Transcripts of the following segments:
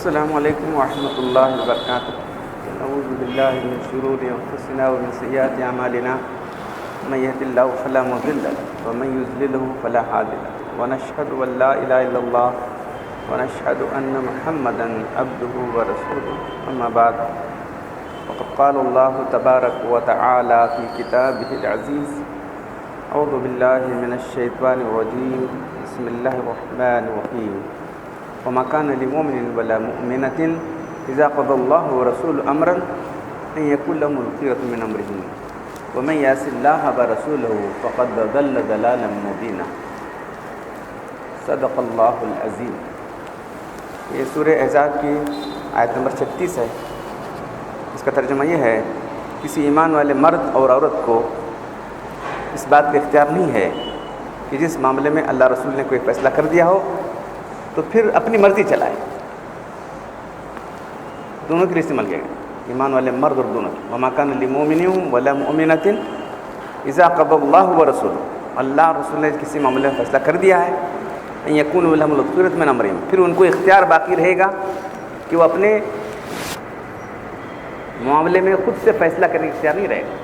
السلام علیکم ورحمۃ اللہ وبرکاتہ. نعوذ باللہ من شرور انفسنا ومن سیئات اعمالنا. من يهد الله فلا مضل له ومن يضلل فلا هادي له. ونشهد ان لا اله الا الله ونشهد ان محمدا عبده ورسوله. اما بعد وقد قال الله تبارك وتعالى في كتابه العزيز. اعوذ بالله من الشيطان الرجيم. بسم الله الرحمن الرحيم. وما كان لمؤمن ولا مؤمنة إذا قضى الله ورسوله أمرا أن يكون لهم الخيرة من أمرهم ومن يعص الله ورسوله فقد ضل ضلالا مبينا. صدق اللہ العظیم. یہ سورہ احزاب کی آیت نمبر 36 ہے. اس کا ترجمہ یہ ہے: کسی ایمان والے مرد اور عورت کو اس بات کا اختیار نہیں ہے کہ جس معاملے میں اللہ رسول نے کوئی فیصلہ کر دیا ہو تو پھر اپنی مرضی چلائے. دونوں کے لیے استعمال کیا گیا، ایمان والے مرد اور دونوں. وما كان لمؤمن ولا مؤمنة اذا قضى الله ورسوله. اللہ اور رسول نے کسی معاملے میں فیصلہ کر دیا ہے ان يكون لهم الخيرة من امرهم، پھر ان کو اختیار باقی رہے گا کہ وہ اپنے معاملے میں خود سے فیصلہ کرنے کا اختیار نہیں رہے گا.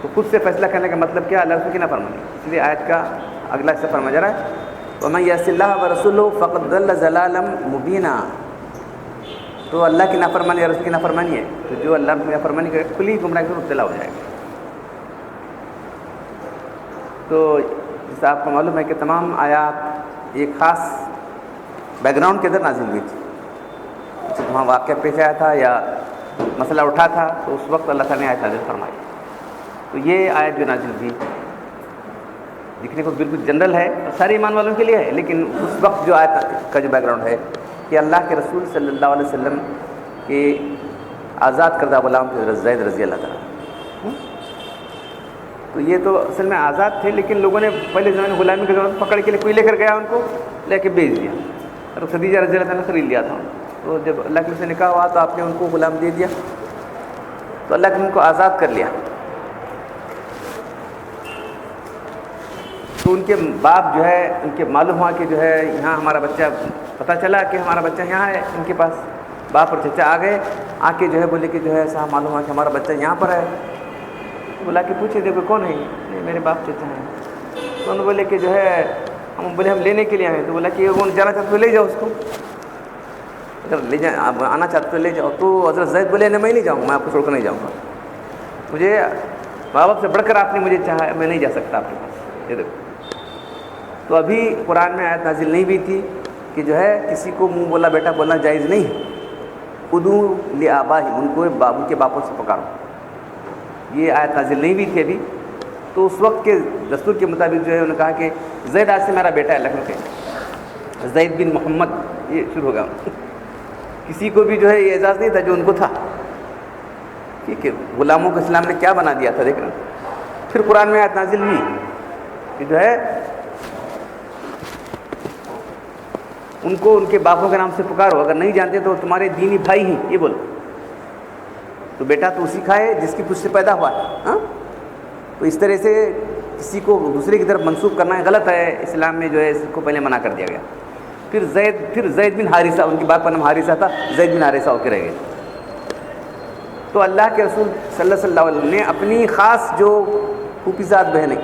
تو خود سے فیصلہ کرنے کا مطلب کیا؟ اللہ رسول کی نافرمانی. اس لیے آیت کا اگلا حصہ فرمایا جا رہا ہے وَمَن يَعْصِ اللَّهَ وَرَسُولَهُ فَقَدْ ضَلَّ ضَلَالًا مُبِينًا. تو اللہ کی نافرمانی یا رسول کی نافرمانی ہے، تو جو اللہ کی نافرمانی کرے کھلی گمراہی میں مبتلا ہو جائے گا. تو جیسا آپ کو معلوم ہے کہ تمام آیات ایک خاص بیک گراؤنڈ کے اندر نازل ہوئی تھی. جب وہاں واقعہ پیش آیا تھا یا مسئلہ اٹھا تھا تو اس وقت اللہ تعالیٰ نے آیت نازل فرمائی. تو یہ آیت جو نازل ہوئی دیکھنے کو بالکل جنرل ہے، سارے ایمان والوں کے لیے ہے، لیکن اس وقت جو آیت کا جو بیک گراؤنڈ ہے کہ اللہ کے رسول صلی اللہ علیہ وسلم کے آزاد کردہ غلام حضرت زید رضی اللہ تعالیٰ. تو یہ تو اصل میں آزاد تھے، لیکن لوگوں نے پہلے زمانے میں غلامی کے زمانے پکڑ کے لیے کوئی لے کر گیا ان کو لے کے بیچ دیا، اور خدیجہ رضی اللہ تعالیٰ نے خرید لیا تھا. تو جب اللہ کے سے نکاح ہوا تو آپ نے ان کو غلام دے دیا، تو اللہ نے ان کو آزاد کر لیا. تو ان کے باپ جو ہے، ان کے معلوم ہوا کہ جو ہے یہاں ہمارا بچہ، پتہ چلا کہ ہمارا بچہ یہاں ہے ان کے پاس. باپ اور چچا آ گئے، آ کے جو ہے بولے کہ جو ہے ایسا معلوم ہوا کہ ہمارا بچہ یہاں پر ہے. بولا کہ پوچھے دیکھو کون ہے یہ؟ میرے باپ چچا ہیں. تو انہوں نے بولے کہ جو ہے ہم لینے کے لیے آئے ہیں. تو بولا کہ وہ جانا چاہتے تو لے جاؤ اس کو، اگر لے جائیں آپ آنا چاہتے تو لے جاؤ. تو حضرت زید بولے نہیں، میں نہیں جاؤں گا، میں آپ کو چھوڑ کر نہیں جاؤں گا. مجھے ماں باپ سے بڑھ کر آپ نے مجھے چاہا ہے، میں نہیں جا سکتا آپ کے پاس. یہ دیکھو، تو ابھی قرآن میں آیت نازل نہیں ہوئی تھی کہ جو ہے کسی کو منہ بولا بیٹا بولنا جائز نہیں. ادعوا لآبائہم، ان کو ان کے باپوں سے پکارو. یہ آیت نازل نہیں ہوئی تھی ابھی. تو اس وقت کے دستور کے مطابق جو ہے انہوں نے کہا کہ زید آج سے میرا بیٹا ہے، لکھنؤ کے زید بن محمد، یہ شروع ہوگا. کسی کو بھی جو ہے یہ اعزاز نہیں تھا جو ان کو تھا. ٹھیک ہے، غلاموں کو اسلام نے کیا بنا دیا تھا دیکھ رہے. پھر قرآن میں آیت نازل ہوئی کہ جو ہے ان کو ان کے باپوں کے نام سے پکارو، اگر نہیں جانتے تو تمہارے دینی بھائی ہیں، یہ بولو. تو بیٹا تو اسی کھائے جس کی پشت سے پیدا ہوا ہے. ہاں، تو اس طرح سے کسی کو دوسرے کی طرف منسوخ کرنا غلط ہے. اسلام میں جو ہے اس کو پہلے منع کر دیا گیا. پھر زید بن حارثہ، ان کے باپ کا نام حارثہ تھا، زید بن حارثہ ہو کے رہ گئے. تو اللہ کے رسول صلی اللہ علیہ وسلم نے اپنی خاص جو پھوپھی زاد بہنیں،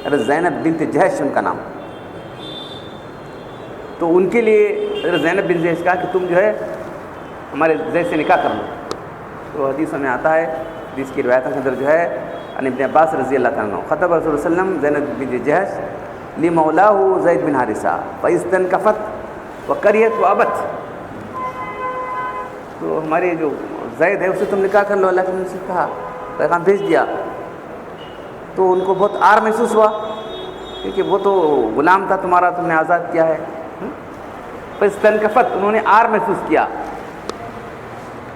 حضرت زینب بنت جہش ان کا نام، تو ان کے لیے حضرت زینب بن جہش کہا کہ تم جو ہے ہمارے زید سے نکاح کر لو. تو حدیثوں میں آتا ہے، حدیث کی روایتوں کے اندر جو ہے عن ابن عباس رضی اللہ تعالیٰ عنہ خطب رسول اللہ علیہ وسلم زینب بن جہش لمولاہ زید بن حارثہ فاستنکفت وکریت وابت. تو ہمارے جو زید ہے اسے تم نکاح کر لو، اللہ کے نبی سے کہا، پیغام بھیج دیا. تو ان کو بہت آر محسوس ہوا کیونکہ وہ تو غلام تھا تمہارا، تم نے آزاد کیا ہے. فاستنکفت، انہوں نے آر محسوس کیا،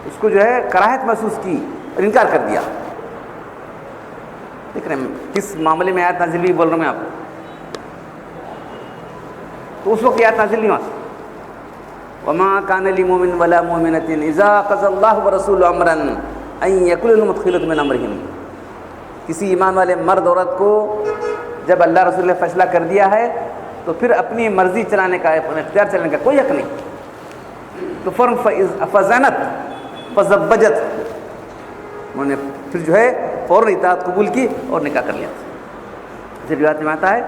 اس کو جو ہے کراہت محسوس کی اور انکار کر دیا. دیکھ رہے ہیں کس معاملے میں آیت نازل ہوئی، بول رہا ہوں میں آپ کو. تو اس وقت آیت نازل نہیں ہوا. وما كان لمؤمن ولا مؤمنة اذا قضى الله ورسوله امرا ان يكون لهم الخيرة من امرهم. کسی ایمان والے مرد عورت کو جب اللہ رسول نے فیصلہ کر دیا ہے تو پھر اپنی مرضی چلانے کا، اپنا اختیار چلانے کا کوئی حق نہیں. تو فوراً فزنت فزوجت، انہوں نے پھر جو ہے فوراً اطاعت قبول کی اور نکاح کر لیا. اسی روایت میں آتا ہے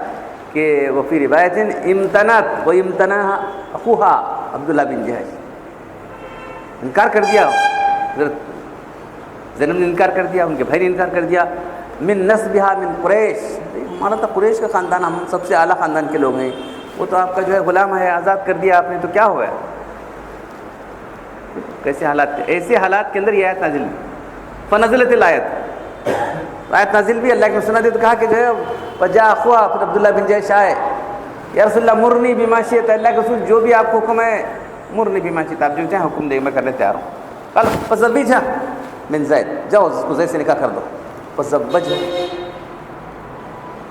کہ وہ فی روایت امتنعت و امتنع اخوہا عبداللہ بن جہش، انکار کر دیا، زینب نے انکار کر دیا، ان کے بھائی نے انکار کر دیا. من نسبہا من قریش، ہمارا تو قریش کا خاندان، ہم سب سے اعلیٰ خاندان کے لوگ ہیں، وہ تو آپ کا جو ہے غلام ہے، آزاد کر دیا آپ نے، تو کیا ہوا ہے؟ کیسے حالات تھے؟ ایسے حالات کے اندر یہ آیت نازل ہوئی. فنزلت الآیت، آیت نازل بھی اللہ کے سنا دی تو کہا کہ جو ہے وجاء اخوہا، پھر عبداللہ بن جہش آئے، یا رسول اللہ مرنی بما شئت، اللہ کے رسول جو بھی آپ کو حکم ہے، مرنی بما شئت، آپ جو چاہیں حکم دیں میں کرنے تیار ہوں. قال فزوجها من زید، جاؤ اس کو زید سے نکاح کر دو.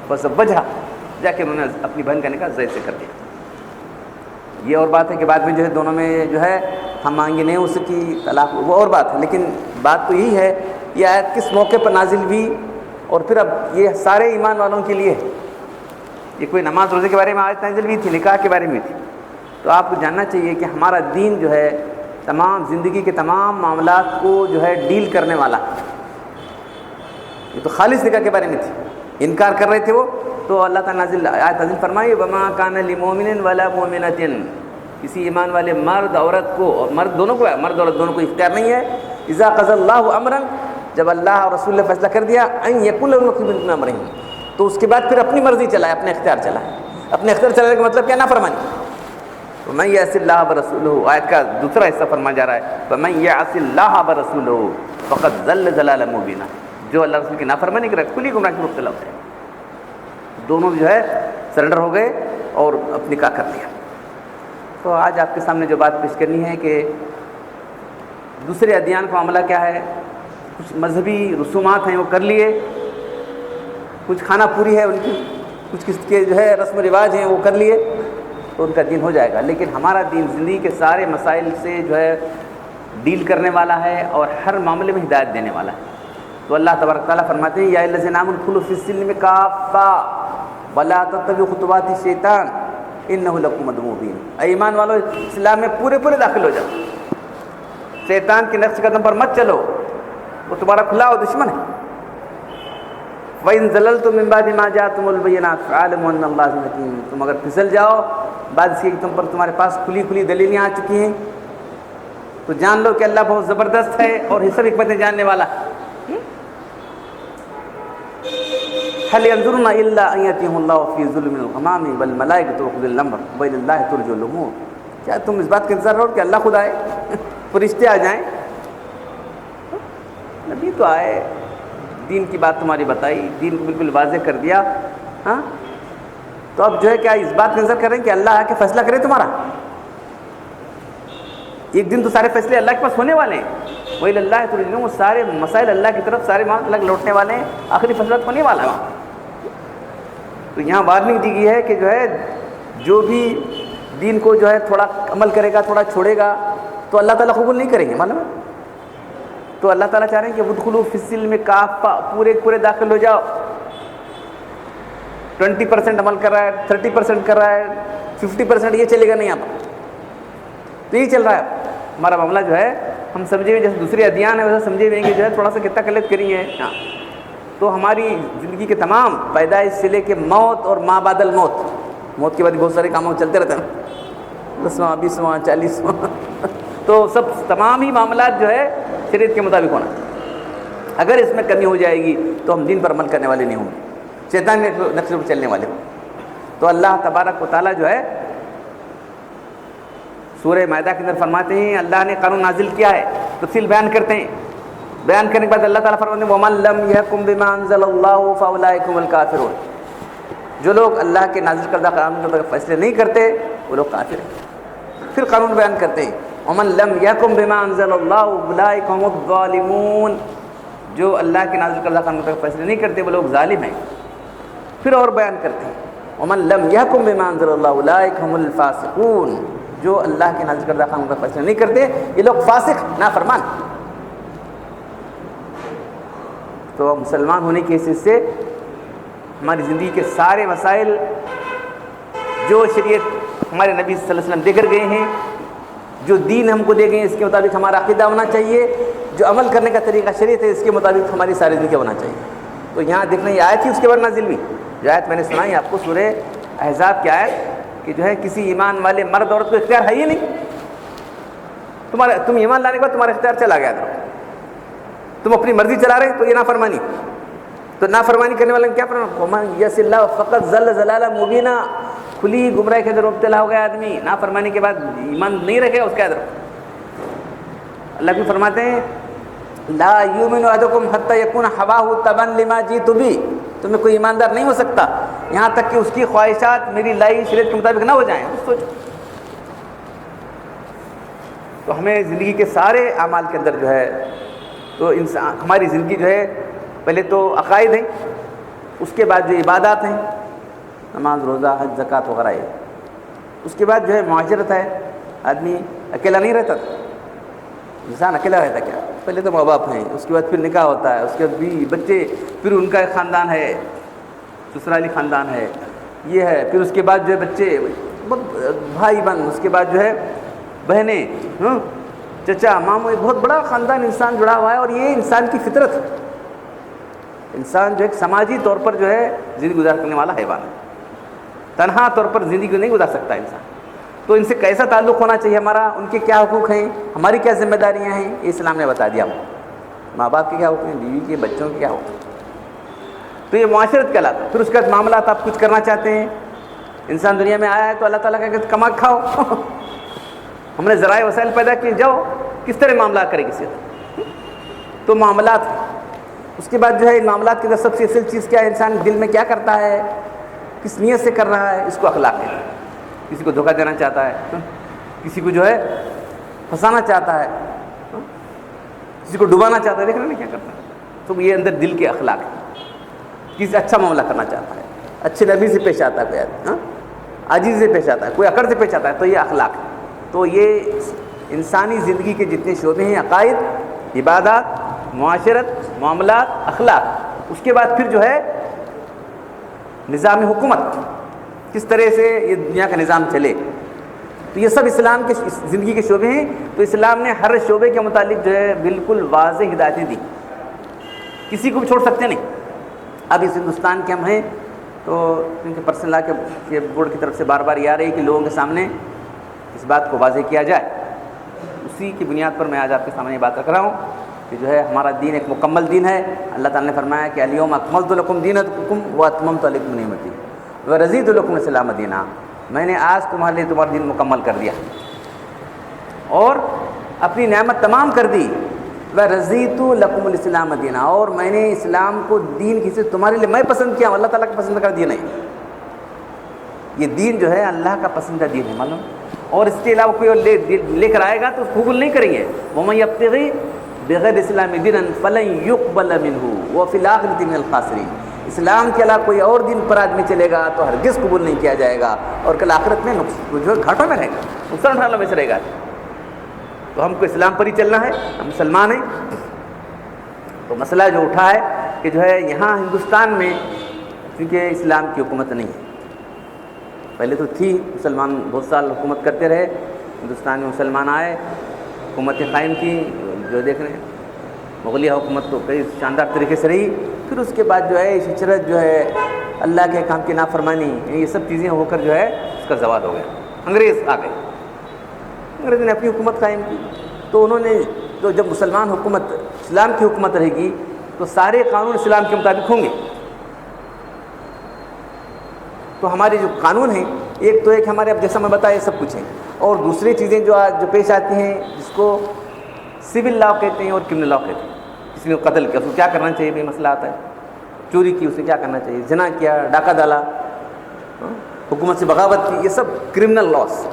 فزوجها، جا کے انہوں نے اپنی بہن کا نکاح زید سے کر دیا. یہ اور بات ہے کہ بعد میں جو ہے دونوں میں جو ہے ہم مانگے نہیں اس کی طلاق، وہ اور بات ہے، لیکن بات تو یہی ہے یہ آیت کس موقع پر نازل ہوئی، اور پھر اب یہ سارے ایمان والوں کے لیے، یہ کوئی نماز روزے کے بارے میں آیت نازل ہوئی تھی، نکاح کے بارے میں تھی. تو آپ کو جاننا چاہیے کہ ہمارا دین جو ہے تمام زندگی کے تمام معاملات کو جو ہے ڈیل کرنے والا. یہ تو خالص نکاح کے بارے میں تھی، انکار کر رہے تھے وہ، تو اللہ تعالیٰ آیت نازل فرمائی وما کان لمؤمن ولا مؤمنۃ، کسی ایمان والے مرد عورت کو، اور مرد دونوں کو ہے، مرد عورت دونوں کو اختیار نہیں ہے، اذا قضى اللہ امرا، جب اللہ اور رسول نے فیصلہ کر دیا، ان یکون لهم الخيار من امرهم، تو اس کے بعد پھر اپنی مرضی چلائے، اپنے اختیار چلائے. اپنے اختیار چلانے کا مطلب کیا؟ نافرمانی. ومن یعص اللہ ورسولہ، آیت کا دوسرا حصہ فرمایا جا رہا ہے ومن یعص اللہ ورسولہ فقد ضل ضلالا مبینا، جو اللہ رسول کی نافرمانی کرے کھلی گمراہی میں مبتلا ہوتا ہے. دونوں جو ہے سرنڈر ہو گئے اور اپنی نکاح کر لیا. تو آج آپ کے سامنے جو بات پیش کرنی ہے کہ دوسرے ادیان کا معاملہ کیا ہے. کچھ مذہبی رسومات ہیں وہ کر لیے، کچھ کھانا پوری ہے ان کی، کچھ کس کے جو ہے رسم و رواج ہیں وہ کر لیے، تو ان کا دین ہو جائے گا. لیکن ہمارا دین زندگی کے سارے مسائل سے جو ہے ڈیل کرنے والا ہے اور ہر معاملے میں ہدایت دینے والا ہے. تو اللہ تبارک تعالیٰ فرماتے ہیں یا الذین آمنوا ادخلوا فی السلم کافہ ولا تتبعوا خطوات الشیطان انہ لکم عدو مبین، اے ایمان والو اسلام میں پورے پورے داخل ہو جاؤ، شیطان کے نقش قدم پر مت چلو، وہ تمہارا کھلا ہوا دشمن ہے. وَإِن زَلَلْتُم مِّن بَعْدِ مَا جَاءَتْكُمُ الْبَيِّنَاتُ فَاعْلَمُوا أَنَّ اللَّهَ عَزِيزٌ حَكِيمٌ، تم اگر پھسل جاؤ بعد اس کے کہ تم پر تمہارے پاس کھلی کھلی دلیلیں آ چکی ہیں، تو جان لو کہ اللہ بہت زبردست ہے اور سب حکمتیں جاننے والا. هل ينظرون الا ان ياتيهم الله في ظل من الغمام والملائكه وقضى الامر والى الله ترجع الامور، کیا تم اس بات کا انتظار رہو کہ اللہ خود آئے، فرشتے آ جائیں؟ نبی تو آئے، دین کی بات تمہاری بتائی، دین کو بالکل واضح کر دیا. ہاں تو اب جو ہے کیا اس بات کا انتظار کر رہے ہیں کہ اللہ آ کے فیصلہ کرے تمہارا؟ ایک دن تو سارے فیصلے اللہ کے پاس ہونے والے ہیں. وَإِلَى اللَّهِ تُرْجَعُ الْأُمُورُ، وہ سارے مسائل اللہ کی طرف، سارے معاملے الگ لوٹنے والے ہیں، آخری فیصلہ ہونے والا ہے وہاں. تو یہاں وارننگ دی گئی ہے کہ جو ہے جو بھی دین کو جو ہے تھوڑا عمل کرے گا، تھوڑا چھوڑے گا، تو اللہ تعالیٰ قبول نہیں کریں گے، معلوم ہے. تو اللہ تعالیٰ چاہ رہے ہیں کہ ادخلوا فی السلم کافہ، پورے پورے داخل ہو جاؤ. 20% عمل کر رہا ہے، 30% کر رہا ہے، 50% یہ چلے گا نہیں. آپ تو یہ چل رہا ہے ہمارا معاملہ جو ہے. ہم سمجھے ہوئے جیسے دوسرے ادیان ہیں ویسے سمجھے ہوئے کہ جو ہے تھوڑا سا کتنا قلت کری ہے. ہاں تو ہماری زندگی کے تمام پیدائش سے لے کے موت اور ما بعد الموت، موت کے بعد بہت سارے کام چلتے رہتے ہیں، 10واں 20واں 40واں تو سب تمام ہی معاملات جو ہے شریعت کے مطابق ہونا. اگر اس میں کمی ہو جائے گی تو ہم دین پر عمل کرنے والے نہیں ہوں گے، شیطان کے نقشے پر چلنے والے ہوں. تو اللہ تبارک و تعالیٰ جو ہے سورہ مائدہ کے اندر فرماتے ہیں اللہ نے قانون نازل کیا ہے، تفصیل بیان کرتے ہیں. بیان کرنے کے بعد اللہ تعالیٰ فرماتے ہیں وَمَن لَّمْ يَحْكُم بِمَا أَنزَلَ اللَّهُ فَأُولَٰئِكَ هُمُ الْكَافِرُونَ، جو لوگ اللہ کے نازل کردہ قانون کے فیصلے نہیں کرتے وہ لوگ کافر ہیں. پھر قانون بیان کرتے ہیں وَمَن لَّمْ يَحْكُم بِمَا أَنزَلَ اللَّهُ أُولَٰئِكَ هُمُ الظَّالِمُونَ، جو اللہ کے نازل کردہ قانون کے فیصلے نہیں کرتے وہ لوگ ظالم ہیں. پھر اور بیان کرتے ہیں وَمَن لَّمْ يَحْكُم بِمَا أَنزَلَ اللَّهُ أُولَٰئِكَ هُمُ الْفَاسِقُونَ، جو اللہ کے نازل کردہ قانون کا فیصلہ نہیں کرتے یہ لوگ فاسق، نافرمان. تو مسلمان ہونے کی حیثیت سے ہماری زندگی کے سارے مسائل جو شریعت ہمارے نبی صلی اللہ علیہ وسلم دے کر گئے ہیں جو دین ہم کو دے گئے اس کے مطابق ہمارا عقیدہ ہونا چاہیے، جو عمل کرنے کا طریقہ شریعت ہے اس کے مطابق ہماری ساری زندگی ہونا چاہیے۔ تو یہاں دیکھنا یہ آیت ہی اس کے بعد نازل ہوئی، جو آیت میں نے سنائی آپ کو سورہ احزاب کی آیت، کہ جو ہے کسی ایمان والے مرد عورت کو اختیار ہے ہی نہیں، تم ایمان لانے کے بعد تمہارا اختیار چلا گیا تھا، تم اپنی مرضی چلا رہے تو یہ نافرمانی، تو نافرمانی کرنے والے کیا فرمایا، ومن یعص اللہ فقد ضل ضلالا مبینا، کھلی گمراہی کے اندر مبتلا ہو گیا آدمی، نافرمانی کے بعد ایمان نہیں رکھے اس کے اندر۔ اللہ بھی فرماتے ہیں لا یؤمن احدکم حتی یکون ہواہ تبعا لما جئت بہ، تمہیں کوئی ایماندار نہیں ہو سکتا یہاں تک کہ اس کی خواہشات میری لائی شریعت کے مطابق نہ ہو جائیں۔ سوچو، تو ہمیں زندگی کے سارے اعمال کے اندر جو ہے، تو انسان ہماری زندگی جو ہے پہلے تو عقائد ہیں، اس کے بعد جو عبادات ہیں، نماز روزہ حج زکوٰۃ وغیرہ ہے، اس کے بعد جو ہے معاشرت ہے، آدمی اکیلا نہیں رہتا، انسان اکیلا رہتا کیا، پہلے تو ماں باپ ہیں، اس کے بعد پھر نکاح ہوتا ہے، اس کے بعد بیوی بچے، پھر ان کا ایک خاندان ہے، سسرالی خاندان ہے، یہ ہے، پھر اس کے بعد جو ہے بچے، بھائی بہن، اس کے بعد جو ہے بہنیں، چچا ماموں، ایک بہت بڑا خاندان انسان جڑا ہوا ہے، اور یہ انسان کی فطرت ہے۔ انسان جو ایک سماجی طور پر جو ہے زندگی گزار کرنے والا حیوان ہے، تنہا طور پر زندگی کو نہیں گزار سکتا انسان۔ تو ان سے کیسا تعلق ہونا چاہیے ہمارا، ان کے کیا حقوق ہیں، ہماری کیا ذمہ داریاں ہیں، یہ اسلام نے بتا دیا ہم، ماں باپ کے کیا حقوق ہیں، بیوی کے، بچوں کے کیا حقوق ہیں۔ تو یہ معاشرت کہلاتا ہے۔ پھر اس کے بعد معاملات، آپ کچھ کرنا چاہتے ہیں، انسان دنیا میں آیا ہے تو اللہ تعالیٰ کا کہ کما کھاؤ، ہم نے ذرائع وسائل پیدا کیے، جاؤ کس طرح معاملات کرے کسی سے، تو معاملات۔ اس کے بعد جو ہے ان معاملات کے اندر سب سے اصل چیز کیا ہے، انسان دل میں کیا کرتا ہے، کس نیت سے کر رہا ہے، اس کو اخلاق کہتے ہیں۔ کسی کو دھوکہ دینا چاہتا ہے، کسی کو جو ہے پھنسانا چاہتا ہے، کسی کو ڈبانا چاہتا ہے، دیکھ رہے ہیں کیا کرتا ہے، تو یہ اندر دل کے اخلاق ہے۔ کسی سے اچھا معاملہ کرنا چاہتا ہے، اچھے نبی سے پیش آتا ہے کوئی آدمی، عاجزی سے پیش آتا ہے، کوئی اکڑ سے پیش آتا ہے، تو یہ اخلاق ہے۔ تو یہ انسانی زندگی کے جتنے شعبے ہیں، عقائد، عبادات، معاشرت، معاملات، اخلاق، اس کے بعد پھر جو ہے نظام حکومت، کس طرح سے یہ دنیا کا نظام چلے، تو یہ سب اسلام کے زندگی کے شعبے ہیں۔ تو اسلام نے ہر شعبے کے متعلق جو ہے بالکل واضح ہدایتیں دی، کسی کو بھی چھوڑ سکتے نہیں۔ اب اس ہندوستان کے ہم ہیں تو کیونکہ پرسنل لا کے بورڈ کی طرف سے بار بار یہ آ رہی ہے کہ لوگوں کے سامنے اس بات کو واضح کیا جائے، اسی کی بنیاد پر میں آج آپ کے سامنے یہ بات رکھ رہا ہوں کہ جو ہے ہمارا دین ایک مکمل دین ہے۔ اللہ تعالیٰ نے فرمایا کہ الیوم اکملت لکم دینکم واتممت علیکم نعمتی ورضیت لکم الاسلام دینا، میں نے آج تمہارے لیے تمہارا دین مکمل کر دیا اور اپنی نعمت تمام کر دی، ورضیت لکم الاسلام دینا، اور میں نے اسلام کو دین کسی تمہارے لیے میں پسند کیا ہوں، اللہ تعالیٰ کا پسند کر دیا نہیں۔ یہ دین جو ہے اللہ کا پسندیدہ دین ہے، معلوم، اور اس کے علاوہ کوئی اور لے کر آئے گا تو اس کو قبول نہیں کریں گے۔ وَمَن يَبْتَغِ بغیر اسلام دین فلن یقبل منہ وفی الآخرۃ من الخاسرین، اسلام کے علاوہ کوئی اور دین پر آدمی چلے گا تو ہرگز قبول نہیں کیا جائے گا، اور کل آخرت میں جو ہے گھاٹوں میں رہے گا، نقصان اٹھانے میں سے رہے گا۔ تو ہم کو اسلام پر ہی چلنا ہے، ہم مسلمان ہیں۔ تو مسئلہ جو اٹھا ہے کہ جو ہے یہاں ہندوستان میں کیونکہ اسلام کی حکومت نہیں ہے، پہلے تو تھی، مسلمان بہت سال حکومت کرتے رہے، ہندوستان میں مسلمان آئے، حکومتیں قائم کی، جو دیکھ رہے ہیں مغلیہ حکومت تو کئی شاندار طریقے سے رہی، پھر اس کے بعد جو ہے شجرت جو ہے اللہ کے کام کی نافرمانی، یہ سب چیزیں ہو کر جو ہے اس کا زوال ہو گیا۔ انگریز آ گئے، انگریز نے اپنی حکومت قائم کی، تو انہوں نے تو جب مسلمان حکومت اسلام کی حکومت رہے گی تو سارے قانون اسلام کے مطابق ہوں گے۔ تو ہمارے جو قانون ہیں، ایک تو ایک ہمارے اب جیسا میں بتایا سب کچھ ہیں، اور دوسری چیزیں جو آج جو پیش آتی ہیں جس کو سول لا کہتے ہیں اور کرمنل لا کہتے ہیں، کسی نے قتل کیا اس کو کیا کرنا چاہیے، بھی مسئلہ آتا ہے، چوری کی اسے کیا کرنا چاہیے، زنا کیا، ڈاکہ ڈالا، حکومت سے بغاوت کی، یہ سب کرمنل لاس،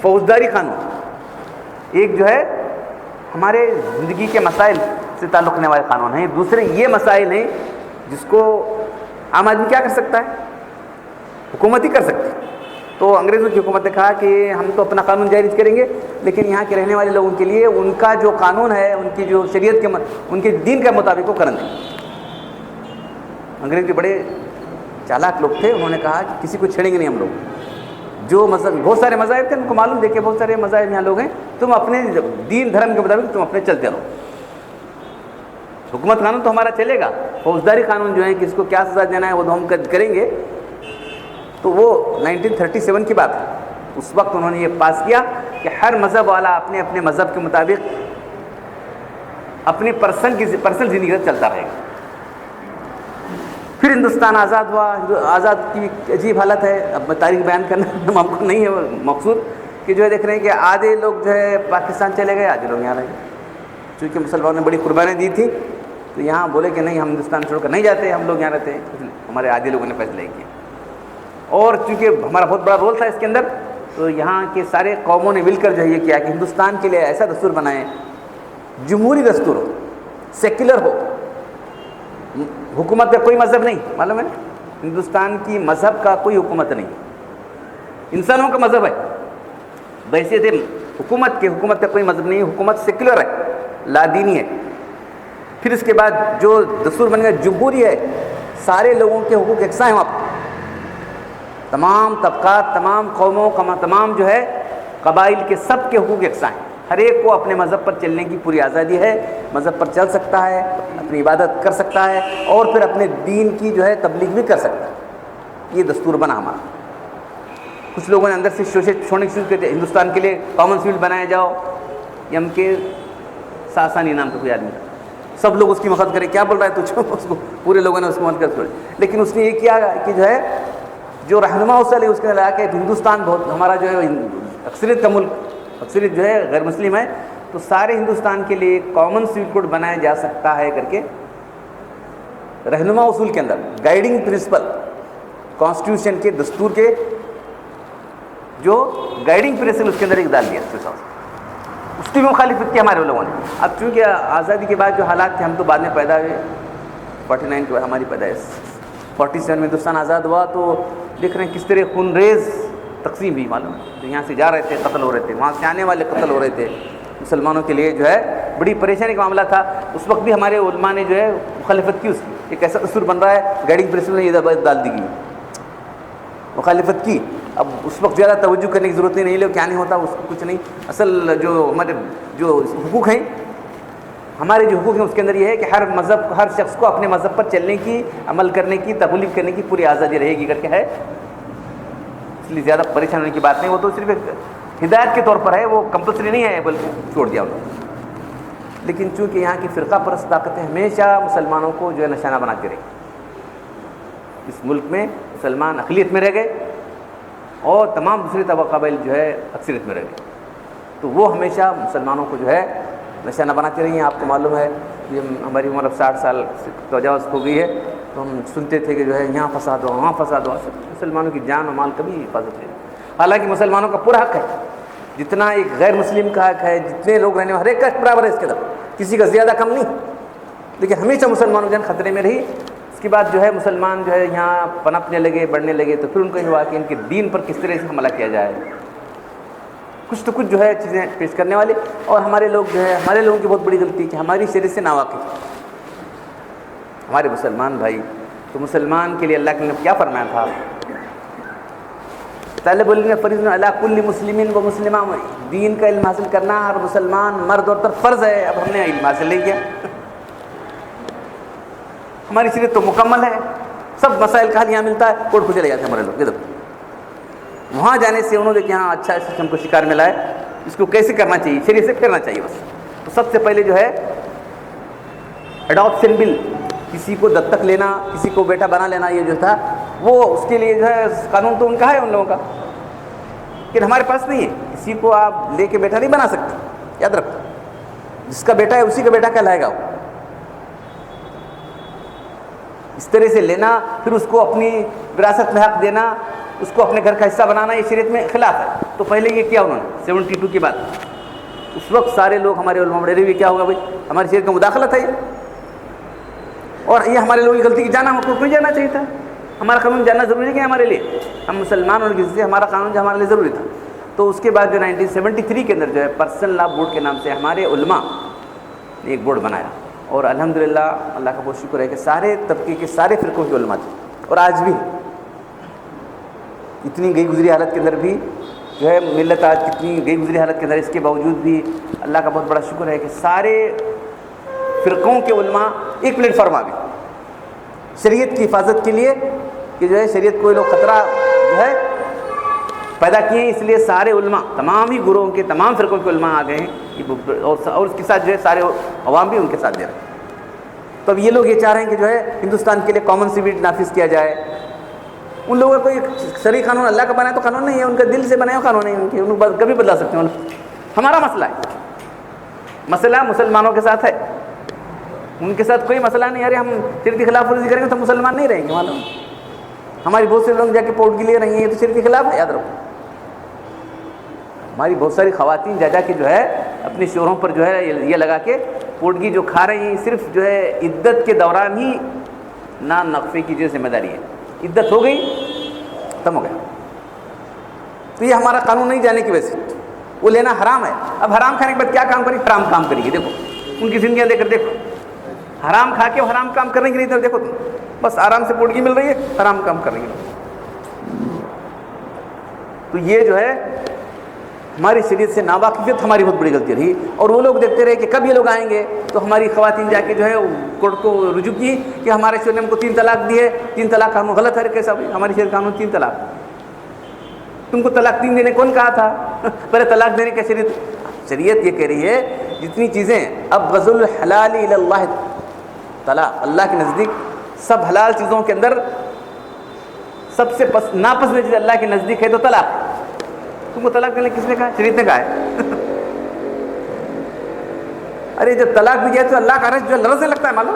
فوجداری قانون۔ ایک جو ہے ہمارے زندگی کے مسائل سے تعلق رکھنے والے قانون ہیں، دوسرے یہ مسائل ہیں جس کو عام آدمی کیا کر سکتا ہے، حکومت ہی کر سکتی ہے۔ تو انگریزوں کی حکومت نے کہا کہ ہم تو اپنا قانون جاری کریں گے، لیکن یہاں کے رہنے والے لوگوں کے لیے ان کا جو قانون ہے، ان کی جو شریعت کے ان کے دین کے مطابق وہ کریں گے۔ انگریز کے بڑے چالاک لوگ تھے، انہوں نے کہا کہ کسی کو چھیڑیں گے نہیں ہم لوگ، جو مذہب بہت سارے مذاہب تھے ان کو معلوم دیکھے بہت سارے مذاہب یہاں لوگ ہیں، تم اپنے دین دھرم کے مطابق تم اپنے چلتے رہو، حکومت قانون تو ہمارا چلے گا، فوجداری قانون جو ہے کہ اس کو کیا سزا دینا ہے وہ تو ہم کریں گے. تو وہ 1937 کی بات ہے. اس وقت انہوں نے یہ پاس کیا کہ ہر مذہب والا اپنے اپنے مذہب کے مطابق اپنی پرسنل زندگی سے چلتا رہے گا. پھر ہندوستان آزاد ہوا. آزاد کی عجیب حالت ہے، اب میں تاریخ بیان کرنا ممکن نہیں ہے مقصود، کہ جو ہے دیکھ رہے ہیں کہ آدھے لوگ جو ہے پاکستان چلے گئے، آدھے لوگ یہاں رہ گئے. چونکہ مسلمانوں نے بڑی قربانی دی تھی تو یہاں بولے کہ نہیں ہم ہندوستان چھوڑ کر نہیں جاتے، ہم لوگ یہاں رہتے ہیں. ہمارے آدھے لوگوں نے فیصلہ کیا، اور چونکہ ہمارا بہت بڑا رول تھا اس کے اندر، تو یہاں کے سارے قوموں نے مل کر جو ہے یہ کیا کہ ہندوستان کے لیے ایسا دستور بنائیں، جمہوری دستور ہو، سیکولر ہو، حکومت کا کوئی مذہب نہیں. معلوم ہے ہندوستان کی مذہب کا کوئی حکومت نہیں، انسانوں کا مذہب ہے. بحیثیت حکومت کا کوئی مذہب نہیں، حکومت سیکولر ہے، لا دینی ہے. پھر اس کے بعد جو دستور بن گیا جمہوری ہے، سارے لوگوں کے حقوق یکساں ہیں وہاں پر، تمام طبقات، تمام قوموں، تمام جو ہے قبائل کے سب کے حقوق یکساں ہیں. ہر ایک کو اپنے مذہب پر چلنے کی پوری آزادی ہے، مذہب پر چل سکتا ہے، اپنی عبادت کر سکتا ہے، اور پھر اپنے دین کی جو ہے تبلیغ بھی کر سکتا ہے. یہ دستور بنا ہمارا. کچھ لوگوں نے اندر سے چھوڑنے کی شروع کر دیا، ہندوستان کے لیے کامن سول بنایا جاؤ. یم کے ساسانی نام کا کوئی آدمی تھا، سب لوگ اس کی مخالفت کرے، کیا بول رہا ہے تو اس کو پورے لوگوں نے اس کو مخالفت کر چھوڑی. لیکن اس نے یہ کیا کہ جو ہے جو رہنما اس علیہ اس کے علاقہ کہ ہندوستان بہت ہمارا جو ہے اکثریت کا ملک، اکثریت جو ہے غیر مسلم ہے، تو سارے ہندوستان کے لیے کامن سول کوڈ بنایا جا سکتا ہے کر کے رہنما اصول کے اندر گائیڈنگ پرنسپل، کانسٹیٹیوشن کے دستور کے جو گائیڈنگ پرنسپل اس کے اندر ایک ڈال دیا. اس کی بھی مخالفت کی ہمارے لوگوں نے. اب چونکہ آزادی کے بعد جو حالات تھے، ہم تو بعد میں پیدا ہوئے، 49 کے بعد ہماری پیدائش، 47 میں ہندوستان آزاد ہوا، تو دیکھ رہے ہیں کس طرح خون ریز تقسیم بھی. معلوم ہے تو یہاں سے جا رہے تھے قتل ہو رہے تھے، وہاں سے آنے والے قتل ہو رہے تھے. مسلمانوں کے لیے جو ہے بڑی پریشانی کا معاملہ تھا. اس وقت بھی ہمارے علماء نے جو ہے مخالفت کی. اس کی ایک ایسا دستور بن رہا ہے، گائیڈنگ پرنسپل نے یہ ڈال دی گئی، مخالفت کی. اب اس وقت زیادہ توجہ کرنے کی ضرورت نہیں، لوگ کیا نہیں ہوتا اس کو کچھ نہیں. اصل جو ہمارے جو حقوق ہیں، ہمارے جو حقوق ہیں اس کے اندر یہ ہے کہ ہر مذہب، ہر شخص کو اپنے مذہب پر چلنے کی، عمل کرنے کی، تبلیغ کرنے کی پوری آزادی رہے گی کر کے ہے. اس لیے زیادہ پریشان ہونے کی بات نہیں، وہ تو صرف ایک ہدایت کے طور پر ہے، وہ کمپلسری نہیں ہے بلکہ چھوڑ دیا انہوں نے. لیکن چونکہ یہاں کی فرقہ پرست طاقتیں ہمیشہ مسلمانوں کو جو ہے نشانہ بناتے رہے. اس ملک میں مسلمان اقلیت میں رہ گئے اور تمام دوسرے قبائل جو ہے اکثریت میں رہ گئے، تو وہ ہمیشہ مسلمانوں کو جو ہے نشانہ بناتے رہی ہیں. آپ کو معلوم ہے یہ ہماری عمر اب 60 سال سے تجاوز ہو گئی ہے، تو ہم سنتے تھے کہ جو ہے یہاں فساد ہوا، وہاں فساد ہوا. مسلمانوں کی جان و مال کبھی حفاظت نہیں. حالانکہ مسلمانوں کا پورا حق ہے، جتنا ایک غیر مسلم کا حق ہے، جتنے لوگ رہنے والے ہر ایک کا برابر ہے اس کے اندر، کسی کا زیادہ کم نہیں. لیکن ہمیشہ مسلمانوں جان خطرے میں رہی. اس کے بعد جو ہے مسلمان جو ہے یہاں پنپنے لگے، بڑھنے لگے، تو پھر ان کو یہ ہوا کہ ان کے دین پر کس طرح سے حملہ کیا جائے. کچھ تو کچھ جو ہے چیزیں پیش کرنے والے. اور ہمارے لوگ جو ہے، ہمارے لوگوں کی بہت بڑی غلطی کہ ہماری شریعت سے ناواقف. ہمارے مسلمان بھائی، تو مسلمان کے لیے اللہ کے نے کیا فرمایا تھا؟ طالب علم فریض علی کل مسلم و مسلمہ، دین کا علم حاصل کرنا ہر مسلمان مرد عورت پر فرض ہے. اب ہم نے علم حاصل نہیں کیا. ہماری شریعت تو مکمل ہے، سب مسائل کا حل یہاں ملتا ہے، کوٹ کو چلے جاتے ہیں ہمارے لوگ. ادھر وہاں جانے سے انہوں نے کہ ہاں اچھا سسٹم کو شکار ملا ہے، اس کو کیسے کرنا چاہیے، شریعت سے کرنا چاہیے بس. تو سب سے پہلے جو ہے اڈاپشن بل، کسی کو دتک لینا، کسی کو بیٹا بنا لینا، یہ جو تھا وہ اس کے لیے جو ہے قانون تو ان کا ہے ان لوگوں کا، لیکن ہمارے پاس نہیں ہے. کسی کو آپ لے کے بیٹا نہیں بنا سکتے. یاد رکھو، جس کا بیٹا ہے اسی کا بیٹا کہلائے گا. وہ اس طرح سے لینا، پھر اس کو اپنی وراثت میں حق دینا، اس کو اپنے گھر کا حصہ بنانا، یہ شریعت میں خلاف ہے. تو پہلے یہ کیا انہوں نے 72 کی بات. اس وقت سارے لوگ ہمارے علماء بڑے بھی کیا ہوگا بھائی، ہماری شریعت میں مداخلت ہے. اور یہ ہمارے لوگوں کی غلطی کی جانا حقوق میں جانا چاہیے تھا. ہمارا قانون جاننا ضروری ہے کہ ہمارے لیے، ہم مسلمان ہونے کی وجہ سے ہمارا قانون جو ہمارے لیے ضروری تھا. تو اس کے بعد جو 1973 کے اندر جو ہے پرسنل لا بورڈ کے نام سے ہمارے علماء نے ایک بورڈ بنایا. اور الحمدللہ اللہ کا بہت شکر ہے کہ سارے طبقے کے سارے فرقوں کے علماء تھے، اور آج بھی اتنی گئی گزری حالت کے اندر بھی جو ہے ملت آج کتنی گئی گزری حالت کے اندر، اس کے باوجود بھی اللہ کا بہت بڑا شکر ہے کہ سارے فرقوں کے علماء ایک پلیٹ فارم آ گئے شریعت کی حفاظت کے لیے، کہ جو ہے شریعت کو لوگ خطرہ جو ہے پیدا کیے ہیں، اس لیے سارے علماء تمام ہی گروہوں کے تمام فرقوں کے علماء آ گئے ہیں، اور اس کے ساتھ جو ہے سارے عوام بھی ان کے ساتھ دے رہے ہیں۔ تو اب یہ لوگ یہ چاہ رہے ہیں کہ جو ہے ہندوستان کے لیے کامن سول نافذ کیا جائے۔ ان لوگوں کا کوئی شرعی قانون اللہ کا بنایا تو قانون نہیں ہے، ان کا دل سے بنایا قانون نہیں ہے، ان کو کبھی بدلا سکتے ہیں۔ ہمارا مسئلہ ہے، مسئلہ مسلمانوں کے ساتھ ہے، ان کے ساتھ کوئی مسئلہ نہیں۔ ارے ہم شریعت کی خلاف ورزی کریں گے تو مسلمان نہیں رہیں گے، معلوم ہماری بہت سے لوگ جا کے پورٹ کے لیے رہی ہیں، یہ تو شریعت کے خلاف ہے، یاد رکھو۔ ہماری بہت ساری خواتین جا کے جو ہے اپنے شوہروں پر جو ہے یہ لگا کے پورٹگی جو کھا رہی ہیں، صرف جو ہے عدت کے دوران ہی نان نقفے کی جو ذمہ داری ہے، عدت ہو گئی ختم ہو گیا۔ تو یہ ہمارا قانون نہیں جانے کی وجہ سے وہ لینا حرام ہے۔ اب حرام کھانے کے بعد کیا کام کریں؟ حرام کام کریں گے۔ دیکھو ان کی زندگیاں دیکھ کر دیکھو، حرام کھا کے حرام کام کرنے کے لیے دیکھو تم، بس آرام سے پورٹگی مل رہی ہے، حرام کام کر رہی ہے۔ تو یہ جو ہے ہماری شریعت سے ناواقفیت ہماری بہت بڑی غلطی رہی، اور وہ لوگ دیکھتے رہے کہ کب یہ لوگ آئیں گے۔ تو ہماری خواتین جا کے جو ہے کورٹ کو رجوع کی کہ ہمارے شوہر نے ہم کو 3 طلاق دی ہے، 3 طلاق قانون غلط ہے۔ کیسا بھائی؟ ہماری شریعت قانون 3 طلاق، تم کو طلاق 3 دینے کون کہا تھا؟ پہلے طلاق دینے کا شریعت یہ کہہ رہی ہے جتنی چیزیں اب غض الحلال الی اللہ طلاق، اللہ کے نزدیک سب حلال چیزوں کے اندر سب سے ناپسند چیز اللہ کے نزدیک ہے تو طلاق۔ تم کو طلاق دینے کس نے کہا؟ شریعت نے کہا ہے۔ ارے جب طلاق بھی دیا تو اللہ کا عرش جو لرزنے لگتا ہے، معلوم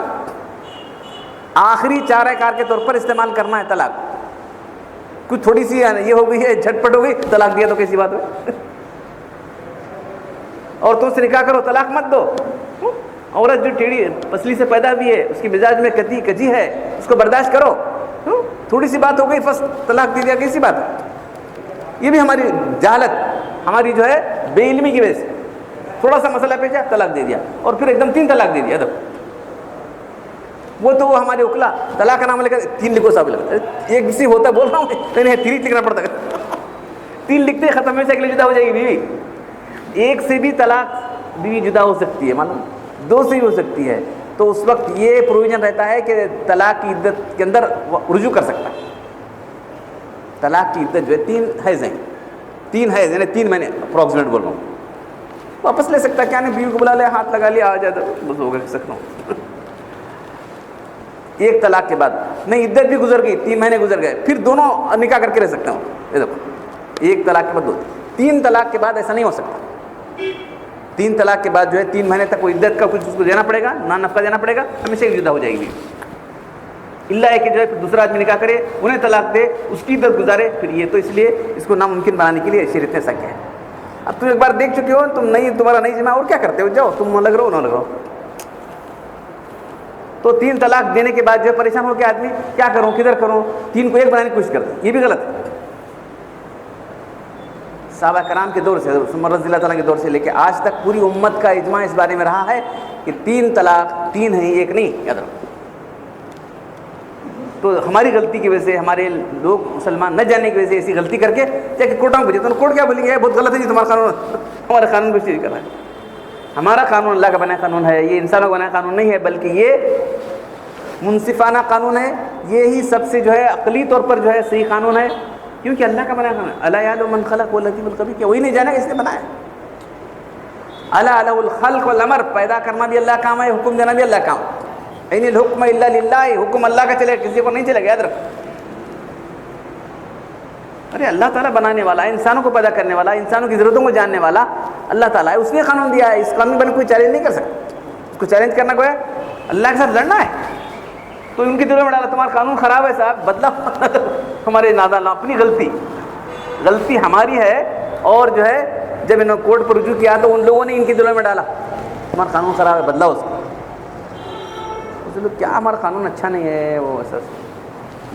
آخری چارہ کار کے طور پر استعمال کرنا ہے طلاق۔ کچھ تھوڑی سی یہ ہو گئی ہے، جھٹپٹ ہو گئی، طلاق دیا تو کیسی بات ہے؟ اور تم سے نکاح کرو، طلاق مت دو۔ عورت جو ٹیڑھی پسلی سے پیدا ہوئی ہے، اس کی مزاج میں کجی ہے، اس کو برداشت کرو۔ تھوڑی سی بات ہو گئی، بس طلاق دے دیا، کیسی بات ہے؟ یہ بھی ہماری جہالت، ہماری جو ہے بے علمی کی وجہ سے تھوڑا سا مسئلہ پیچا، طلاق دے دیا، اور پھر ایک دم 3 طلاق دے دیا۔ وہ تو وہ ہمارے اکلا طلاق کا نام لے کر 3 لکھو، صاحب ایک کسی ہوتا بول رہا ہوں نہیں 3 لکھنا پڑتا ہے، 3 لکھتے ختم میں سے اگلے جدا ہو جائے گی بیوی۔ ایک سے بھی طلاق بیوی جدا ہو سکتی ہے، معلوم 2 سے بھی ہو سکتی ہے۔ تو اس وقت یہ پروویژن رہتا ہے کہ طلاق کی عدت کے اندر رجوع کر سکتا ہے۔ طلاق کی عدت جو ہے 3 حیض ہیں، 3 حیض یعنی 3 مہینے اپروکسیمیٹ بول رہا ہوں، واپس لے سکتا ہے۔ کیا نہیں، بیوی کو بلا لیا، ہاتھ لگا لیا، آ جائے تو بس ہو گیا، سکتا ہوں۔ ایک طلاق کے بعد نہیں، عدت بھی گزر گئی، 3 مہینے گزر گئے، پھر دونوں نکاح کر کے رہ سکتا ہوں۔ یہ دیکھو، ایک طلاق کے بعد 2، 3 طلاق کے بعد ایسا نہیں ہو سکتا۔ 3 طلاق کے بعد جو ہے 3 مہینے تک کوئی عدت کا کچھ اس کو دینا پڑے گا، نان نفقہ دینا پڑے گا، ہمیشہ جدا ہو جائے گی۔ اللہ ہے کہ جو ہے دوسرا آدمی نکاح کرے، انہیں طلاق دے، اس کی عدت گزارے، پھر یہ تو اس لیے اس کو ناممکن بنانے کے لیے شریعت نے ایسا کیا ہے۔ اب تم ایک بار دیکھ چکے ہو، تم نہیں، تمہارا نہیں ذمہ، اور کیا کرتے ہو؟ جاؤ تم لگ رہو نہ لگ رہو۔ تو 3 طلاق دینے کے بعد جو ہے پریشان ہو کے آدمی کیا کروں، کدھر کروں، 3 کو 1 بنانے کی کوشش کرتا ہے، یہ بھی غلط ہے۔ صحابہ کرام کے دور سے، عمر رضی اللہ تعالیٰ کے دور سے لے کے آج تک پوری امت کا اجماع اس بارے میں رہا ہے کہ 3 طلاق 3 ہیں، 1 نہیں، یاد رکھو۔ تو ہماری غلطی کی وجہ سے، ہمارے لوگ مسلمان نہ جاننے کی وجہ سے ایسی غلطی کر کے جا کے کورٹوں کو بھیجتے ہیں۔ کورٹ کیا بولیں گے؟ بہت غلط ہے جی تمہارا قانون، ہمارا قانون کچھ نہیں کر رہا ہے۔ ہمارا قانون اللہ کا بنایا قانون ہے، یہ انسانوں کا بنایا قانون نہیں ہے، بلکہ یہ منصفانہ قانون ہے۔ یہی سب سے جو ہے عقلی طور پر جو ہے صحیح قانون ہے، کیونکہ اللہ کا بنایا قانون ہے۔ الا یعلم من خلق واللطیف الخبیر، کیا وہی نہیں جانا اس نے بنایا؟ الا له الخلق والامر، پیدا کرنا بھی اللہ کا کام ہے، حکم دینا بھی اللہ کا کام ہے۔ ان الحکم الا للہ، حکم اللہ کا چلے، کسی کو نہیں چلے گا، یاد رکھو۔ ارے اللہ تعالیٰ بنانے والا ہے، انسانوں کو پیدا کرنے والا، انسانوں کی ضرورتوں کو جاننے والا اللہ تعالیٰ ہے، اس نے قانون دیا ہے۔ اس قانون پر کوئی چیلنج نہیں کر سکتا، اس کو چیلنج کرنا کوئی ہے اللہ کے ساتھ لڑنا ہے۔ تو ان کی دلوں میں ڈالا تمہارا قانون خراب ہے صاحب، بدلا ہمارے نادان، اپنی غلطی ہماری ہے۔ اور جو ہے جب انہوں نے کورٹ پر رجوع کیا تو ان لوگوں نے ان کی دلوں میں ڈالا تمہارا قانون خراب ہے، بدلا اس کو۔ کیا ہمارا قانون اچھا نہیں ہے، وہ ایسا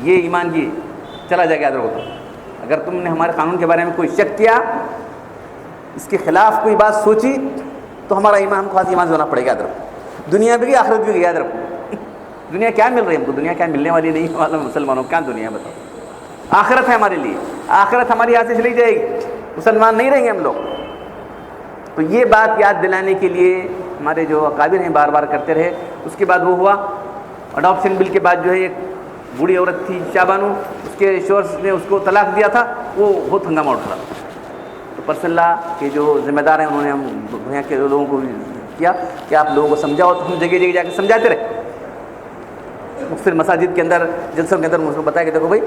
یہ ایمان کی چلا جائے گا، یاد رکھو۔ اگر تم نے ہمارے قانون کے بارے میں کوئی شک کیا، اس کے خلاف کوئی بات سوچی، تو ہمارا ایمان کو خاص ایمان سے ہونا پڑے گا، یاد رکھو۔ دنیا بھی آخرت بھی، یاد رکھو۔ دنیا کیا مل رہی ہے ہم کو؟ دنیا کیا ملنے والی نہیں، والا مسلمانوں کیا دنیا بتاؤ؟ آخرت ہے ہمارے لیے، آخرت ہماری یہاں سے چلی جائے گی، مسلمان نہیں رہیں گے ہم لوگ۔ تو یہ بات یاد دلانے کے لیے ہمارے جو اکابر ہیں بار بار کرتے رہے۔ اس کے بعد وہ ہوا اڈاپشن بل کے بعد جو ہے ایک بوڑھی عورت تھی شاہ بانو، اس کے شوہر نے اس کو طلاق دیا تھا، وہ بہت ہنگامہ اٹھا۔ تو پرسنل لا کے جو ذمہ دار ہیں انہوں نے ہم دنیا کے لوگوں کو کیا کہ آپ لوگوں کو سمجھاؤ، تو ہم جگہ جگہ جا کے سمجھاتے رہے، مختلف مساجد کے اندر، جلسوں کے اندر مجھ کو بتایا کہ دیکھو بھائی،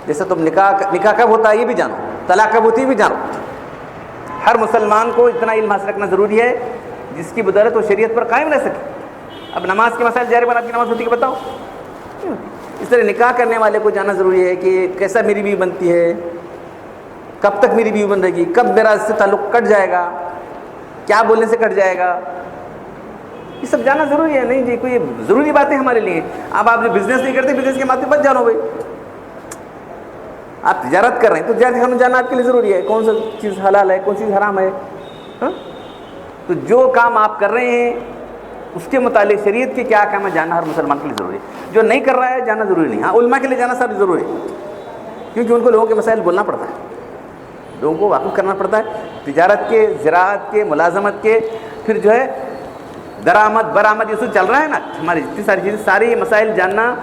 جیسے تم نکاح کب ہوتا ہے یہ بھی جانو، طلاق کب ہوتی ہے یہ بھی جانو۔ ہر مسلمان کو اتنا علم حاصل رکھنا ضروری ہے جس کی بدولت وہ شریعت پر قائم رہ سکے۔ اب نماز کے مسائل ظاہر بات، آپ کی نماز ہوتی ہے کہ بتاؤ؟ اس طرح نکاح کرنے والے کو جاننا ضروری ہے کہ کیسا میری بیوی بنتی ہے، کب تک میری بیوی بن رہے گی، کب میرا اس سے تعلق کٹ جائے گا، کیا بولنے سے کٹ جائے گا، یہ سب جاننا ضروری ہے۔ نہیں جی کوئی ضروری باتیں ہمارے لیے۔ اب آپ جو بزنس نہیں کرتے، بزنس کے ماتھے بچ جانو بھائی۔ آپ تجارت کر رہے ہیں تو تجارت ہمیں جاننا آپ کے لیے ضروری ہے، کون سا چیز حلال ہے، کون سی چیز حرام ہے۔ تو جو کام آپ کر رہے ہیں اس کے متعلق شریعت کے کیا کام ہے جاننا ہر مسلمان کے لیے ضروری ہے۔ جو نہیں کر رہا ہے جاننا ضروری نہیں۔ ہاں علماء کے لیے جاننا سب ضروری ہے، کیونکہ ان کو لوگوں کے مسائل بولنا پڑتا ہے، لوگوں کو واقف کرنا پڑتا ہے، تجارت کے، زراعت کے، ملازمت کے، پھر جو ہے درآمد برآمد، یہ سب چل رہا ہے نا ہماری اتنی ساری چیزیں، ساری مسائل جاننا،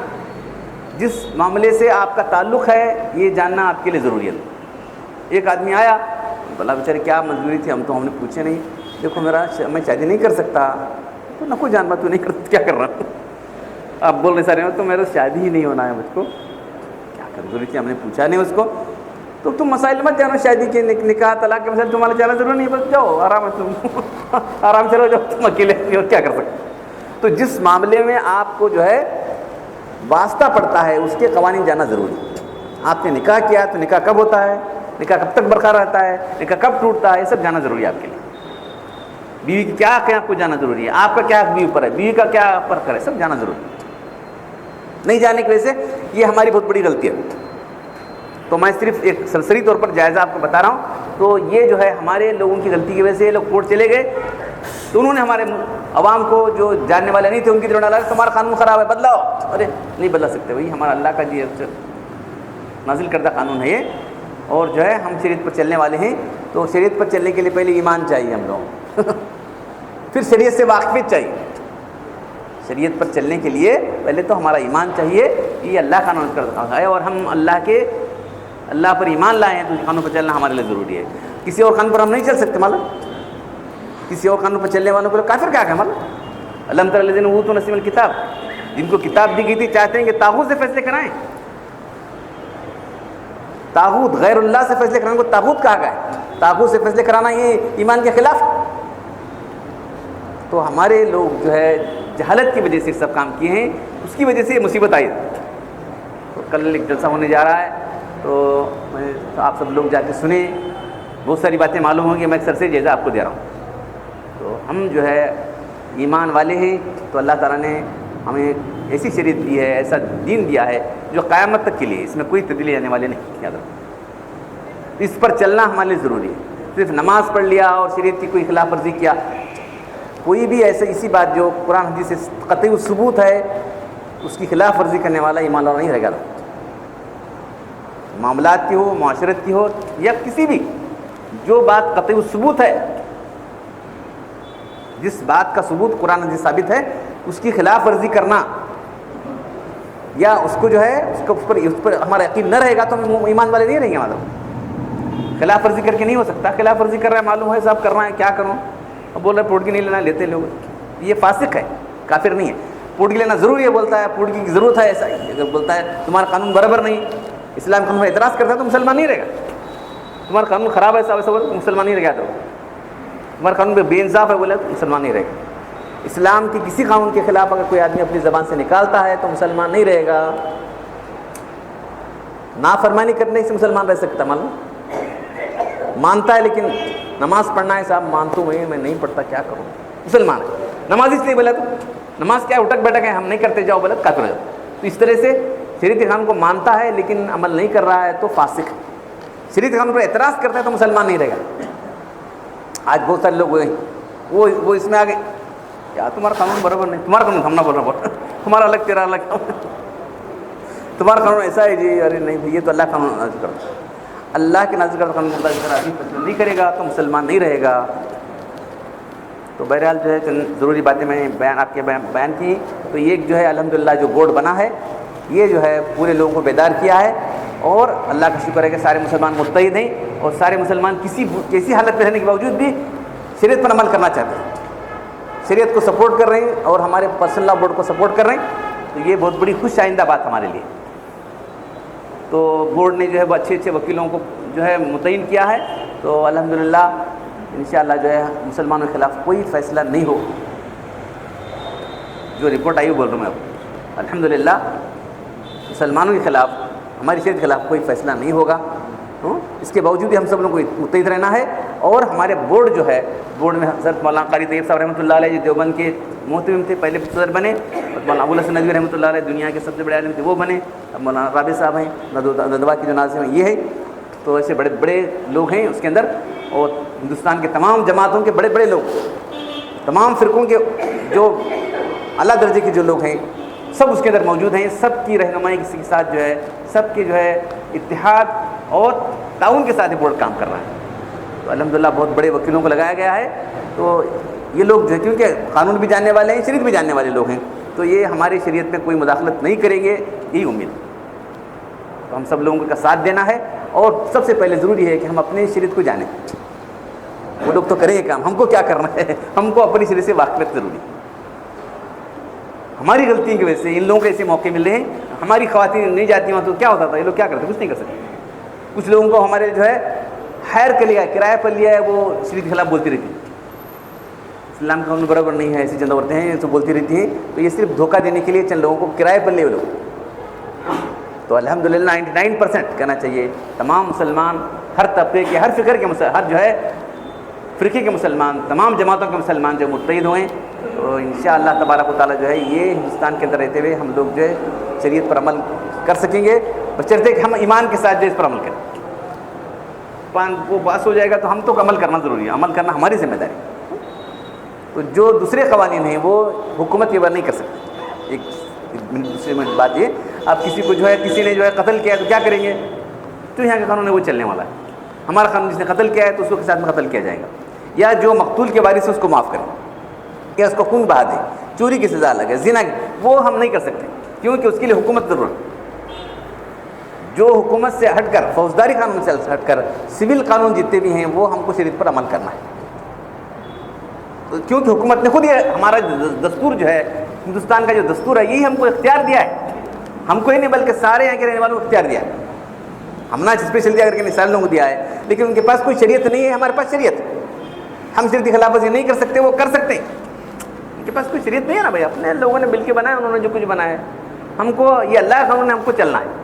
جس معاملے سے آپ کا تعلق ہے یہ جاننا آپ کے لیے ضروری ہے۔ ایک آدمی آیا، بولا بیچارے کیا مجبوری تھی، ہم نے پوچھے نہیں، دیکھو میں شادی نہیں کر سکتا۔ تو نہ کوئی جاننا، تو نہیں کرتا کیا کر رہا ہوں؟ آپ بول رہے سارے تو میرا شادی ہی نہیں ہونا ہے مجھ کو، کیا کمزوری تھی، ہم نے پوچھا نہیں اس کو۔ تو تم مسائل مت جانو، شادی کے نکاح طلاق کے مسائل تمہارا جانا ضروری نہیں، بس جاؤ آرام ہے، تم آرام چلو جاؤ، تم اکیلے اور کیا کر سکتے۔ تو جس معاملے میں آپ کو جو ہے واسطہ پڑتا ہے اس کے قوانین جاننا ضروری ہے۔ آپ نے نکاح کیا تو نکاح کب ہوتا ہے، نکاح کب تک برقرار رہتا ہے، نکاح کب ٹوٹتا ہے، یہ سب جاننا ضروری ہے آپ کے لیے۔ بیوی کی کیا حق کو جاننا ضروری ہے، آپ کا کیا حق بیوی پر ہے، بیوی کا کیا فرق ہے، سب جاننا ضروری ہے۔ نہیں جاننے کی وجہ سے یہ ہماری بہت بڑی غلطی ہے۔ تو میں صرف ایک سرسری طور پر جائزہ آپ کو بتا رہا ہوں۔ تو یہ جو ہے ہمارے لوگوں کی غلطی کی وجہ سے یہ لوگ کورٹ چلے گئے، تو انہوں نے ہمارے عوام کو جو جاننے والے نہیں تھے ان کی طرح ڈالا، تمہارا قانون خراب ہے بدلاؤ۔ ارے نہیں بدلا سکتے بھائی، ہمارا اللہ کا جی نازل کردہ قانون ہے یہ، اور جو ہے ہم شریعت پر چلنے والے ہیں۔ تو شریعت پر چلنے کے لیے پہلے ایمان چاہیے ہم لوگ پھر شریعت سے واقفیت چاہیے۔ شریعت پر چلنے کے لیے پہلے تو ہمارا ایمان چاہیے، یہ اللہ کا نازل کردہ ہے، اور ہم اللہ پر ایمان لائے ہیں، تو اس قانون پر چلنا ہمارے لیے ضروری ہے۔ کسی اور قانون پر ہم نہیں چل سکتے، معلوم کسی اور قانون پر چلنے والوں کو کافر کیا کہ معلوم الم تر الذین اوتوا نصیبا من الکتاب، جن کو کتاب دی گئی تھی چاہتے ہیں کہ طاغوت سے فیصلے کرائیں، طاغوت غیر اللہ سے فیصلے کرانے کو طاغوت کہا گیا ہے، طاغوت سے فیصلے کرانا یہ ایمان کے خلاف۔ تو ہمارے لوگ جو ہے جہالت کی وجہ سے سب کام کیے ہیں، اس کی وجہ سے یہ مصیبت آئی۔ تو کل ایک جلسہ ہونے جا رہا ہے، تو میں آپ سب لوگ جا کے سنیں، بہت ساری باتیں معلوم ہوں گی، میں ایک سر سے جائزہ آپ کو دے رہا ہوں۔ تو ہم جو ہے ایمان والے ہیں، تو اللہ تعالیٰ نے ہمیں ایسی شریعت دی ہے، ایسا دین دیا ہے جو قیامت تک کے لیے، اس میں کوئی تبدیلی آنے والے نہیں، یاد رکھو۔ اس پر چلنا ہمارے لیے ضروری ہے۔ صرف نماز پڑھ لیا اور شریعت کی کوئی خلاف ورزی کیا، کوئی بھی ایسے اسی بات جو قرآن حدیث سے قطعی ثبوت ہے اس کی خلاف ورزی کرنے والا ایمان والا نہیں رہے گا۔ معاملات کی ہو، معاشرت کی ہو، یا کسی بھی جو بات قطعی ثبوت ہے، جس بات کا ثبوت قرآن حدیث ثابت ہے، اس کی خلاف ورزی کرنا یا اس کو جو ہے اس پر ہمارا یقین نہ رہے گا تو ہم ایمان والے نہیں رہیں گے۔ مطلب خلاف ورزی کر کے نہیں ہو سکتا، خلاف ورزی کر رہا ہے، معلوم ہے صاحب کر رہا ہے، کیا کروں، اب بول رہے پوٹکی نہیں لینا، لیتے لوگ، یہ فاسق ہے، کافر نہیں ہے۔ پوٹکی لینا ضروری ہے بولتا ہے، پوٹکی کی ضرورت ہے، ایسا ہی اگر بولتا ہے تمہارا قانون برابر نہیں، اسلام قانون پر اعتراض کرتا ہے تو مسلمان نہیں رہے گا، تمہارا قانون خراب ہے ایسا بولے تو مسلمان نہیں رہ گا، تو تمہارا قانون پہ بے انصاف ہے بولے تو مسلمان نہیں رہے گا۔ اسلام کی کسی قانون کے خلاف اگر کوئی آدمی اپنی زبان سے نکالتا ہے تو مسلمان نہیں رہے گا۔ نافرمانی کرنے سے مسلمان رہ سکتا، معلوم مانتا ہے لیکن نماز پڑھنا ہے صاحب مانتا ہوں میں نہیں پڑھتا، کیا کروں، مسلمان ہے، نماز اس لیے بولا تو نماز کیا اٹک بیٹھک ہے، ہم نہیں کرتے جاؤ بولا کافر ہو جاتا۔ تو اس طرح سے شریعت قانون کو مانتا ہے لیکن عمل نہیں کر رہا ہے تو فاسق ہے، شریعت قانون پر اعتراض کرتا ہے تو مسلمان نہیں رہے گا۔ آج بہت سارے لوگ وہ اس میں آگے کیا تمہارا قانون برابر نہیں، تمہارا قانون ہم نہ بول رہا، تمہارا الگ تیرا الگ، تمہارا قانون ایسا ہے جی، ارے نہیں بھائی یہ تو اللہ کا قانون نازل کرتا ہے، اللہ کے نازل کرتا قانون اللہ آدمی تسلیم نہیں کرے گا تو مسلمان نہیں رہے گا۔ تو بہرحال جو ہے چند ضروری باتیں میں نے آپ کے بیان کی۔ تو یہ جو ہے الحمدللہ جو بورڈ بنا ہے یہ جو ہے پورے لوگوں کو بیدار کیا ہے، اور اللہ کا شکر ہے کہ سارے مسلمان متحد ہیں، اور سارے مسلمان کیسی حالت میں رہنے کے باوجود بھی شریعت پر عمل کرنا چاہتے ہیں، شریعت کو سپورٹ کر رہے ہیں اور ہمارے پرسنل لا بورڈ کو سپورٹ کر رہے ہیں۔ تو یہ بہت بڑی خوش آئندہ بات ہمارے لیے۔ تو بورڈ نے جو ہے وہ اچھے وکیلوں کو جو ہے متعین کیا ہے، تو الحمدللہ انشاءاللہ جو ہے مسلمانوں کے خلاف کوئی فیصلہ نہیں ہو، جو رپورٹ آئی وہ بول رہا ہوں میں اب، الحمدللہ مسلمانوں کے خلاف، ہماری شریعت کے خلاف کوئی فیصلہ نہیں ہوگا۔ اس کے باوجود بھی ہم سب لوگوں کو متحد رہنا ہے، اور ہمارے بورڈ جو ہے، بورڈ میں حضرت مولانا قاری طیب صاحب رحمۃ اللہ علیہ جو دیوبند کے محتمم تھے، پہلے صدر بنے، اور مولانا ابو الحسن ندوی رحمۃ اللہ علیہ دنیا کے سب سے بڑے عالم تھے وہ بنے، اب مولانا رابع صاحب ہیں ندوہ کے جو ناظم ہیں یہ ہے۔ تو ایسے بڑے بڑے لوگ ہیں اس کے اندر، اور ہندوستان کے تمام جماعتوں کے بڑے بڑے لوگ، تمام فرقوں کے جو اعلیٰ درجے کے جو لوگ ہیں سب اس کے اندر موجود ہیں، سب کی رہنمائی کسی کے ساتھ جو ہے، سب کے جو ہے اتحاد اور تعاون کے ساتھ یہ بورڈ کام کر رہا ہے۔ تو الحمدللہ بہت بڑے وکیلوں کو لگایا گیا ہے۔ تو یہ لوگ جو ہے کیونکہ قانون بھی جاننے والے ہیں، شریعت بھی جاننے والے لوگ ہیں، تو یہ ہماری شریعت میں کوئی مداخلت نہیں کریں گے، یہی امید ہے۔ تو ہم سب لوگوں کا ساتھ دینا ہے، اور سب سے پہلے ضروری ہے کہ ہم اپنی شریعت کو جانیں۔ وہ لوگ تو کریں گے کام، ہم کو کیا کرنا ہے، ہم کو اپنی شریعت سے واقفیت ضروری ہے۔ ہماری غلطیوں کی وجہ سے ان لوگوں کو ایسے موقع مل رہے ہیں، ہماری خواتین نہیں جاتی وہاں تو کیا ہوتا تھا، یہ لوگ کیا کرتے، کچھ نہیں کر سکتے۔ کچھ لوگوں کو ہمارے جو ہے ہائر کر لیا ہے، کرایہ پر لیا ہے، وہ شریعت کے خلاف بولتی رہتی ہیں، اسلام کا قانون برابر نہیں ہے، ایسی چند عورتیں ہیں تو بولتی رہتی ہیں۔ تو یہ صرف دھوکہ دینے کے لیے چند لوگوں کو کرایہ پر لے وہ لوگ۔ تو الحمدللہ 99% کہنا چاہیے تمام مسلمان، ہر طبقے کے، ہر فکر کے ہر جو ہے فرقے کے مسلمان، تمام جماعتوں کے مسلمان جو متحد ہوئے، تو انشاءاللہ تبارک و تعالیٰ جو ہے یہ ہندوستان کے اندر رہتے ہوئے ہم لوگ جو ہے شریعت پر عمل کر سکیں گے، بشرطے کہ ہم ایمان کے ساتھ جو اس پر عمل کریں۔ وہ پاس ہو جائے گا تو ہم تو عمل کرنا ضروری ہے، عمل کرنا ہماری ذمہ داری۔ تو جو دوسرے قوانین ہیں وہ حکومت کے بعد نہیں کر سکتی۔ ایک دوسرے میں بات یہ، اب کسی کو جو ہے کسی نے جو ہے قتل کیا تو کیا کریں گے، تو یہاں کا قانون ہے وہ چلنے والا ہے۔ ہمارا قانون جس نے قتل کیا ہے تو اس کو کے ساتھ میں قتل کیا جائے گا، یا جو مقتول کے وارث ہے اس کو معاف کریں، یا اس کو خون بہا دیں، چوری کی سزا الگ ہے، زنا کی وہ ہم نہیں کر سکتے، کیونکہ اس کے لیے حکومت ضرورت ہے۔ جو حکومت سے ہٹ کر، فوجداری قانون سے ہٹ کر سول قانون جتنے بھی ہیں وہ ہم کو شریعت پر عمل کرنا ہے، کیونکہ حکومت نے خود یہ ہمارا دستور جو ہے، ہندوستان کا جو دستور ہے یہی ہم کو اختیار دیا ہے، ہم کو ہی نہیں بلکہ سارے یہاں کے رہنے والوں کو اختیار دیا ہے۔ ہم نے اسپیشل دیا کر کے مثال لوگوں کو دیا ہے، لیکن ان کے پاس کوئی شریعت نہیں ہے، ہمارے پاس شریعت ہے۔ ہم شریعت کی خلاف ورزی نہیں کر سکتے، وہ کر سکتے ہیں، ان کے پاس کوئی شریعت نہیں ہے نا بھائی، اپنے لوگوں نے مل کے بنایا، انہوں نے جو کچھ بنایا ہے، ہم کو یہ اللہ کا قانون ہے، ہم کو چلنا ہے۔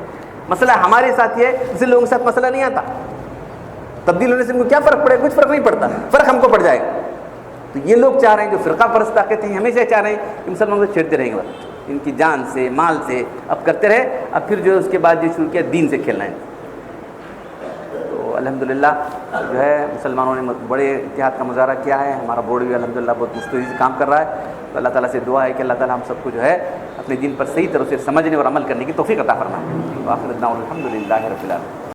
مسئلہ ہمارے ساتھ یہ ہے، دوسرے لوگوں کے ساتھ مسئلہ نہیں آتا، تبدیل ہونے سے ان کو کیا فرق پڑے، کچھ فرق نہیں پڑتا، فرق ہم کو پڑ جائے گا۔ تو یہ لوگ چاہ رہے ہیں، جو فرقہ پرست طاقت ہیں ہمیشہ چاہ رہے ہیں کہ مسلمانوں سے چھیڑتے رہیں گے، ان کی جان سے، مال سے، اب کرتے رہے، اب پھر جو ہے اس کے بعد جو شروع کیا دین سے کھیلنا ہے۔ تو الحمدللہ جو ہے مسلمانوں نے بڑے اتحاد کا مظاہرہ کیا ہے، ہمارا بورڈ بھی الحمدللہ بہت مستعد سے کام کر رہا ہے۔ تو اللہ تعالیٰ سے دعا ہے کہ اللہ تعالیٰ ہم سب کو جو ہے اپنے دین پر صحیح طرح سے سمجھنے اور عمل کرنے کی توفیق عطا فرمائے۔ وآخر دعوانا الحمدللہ رب العالمین۔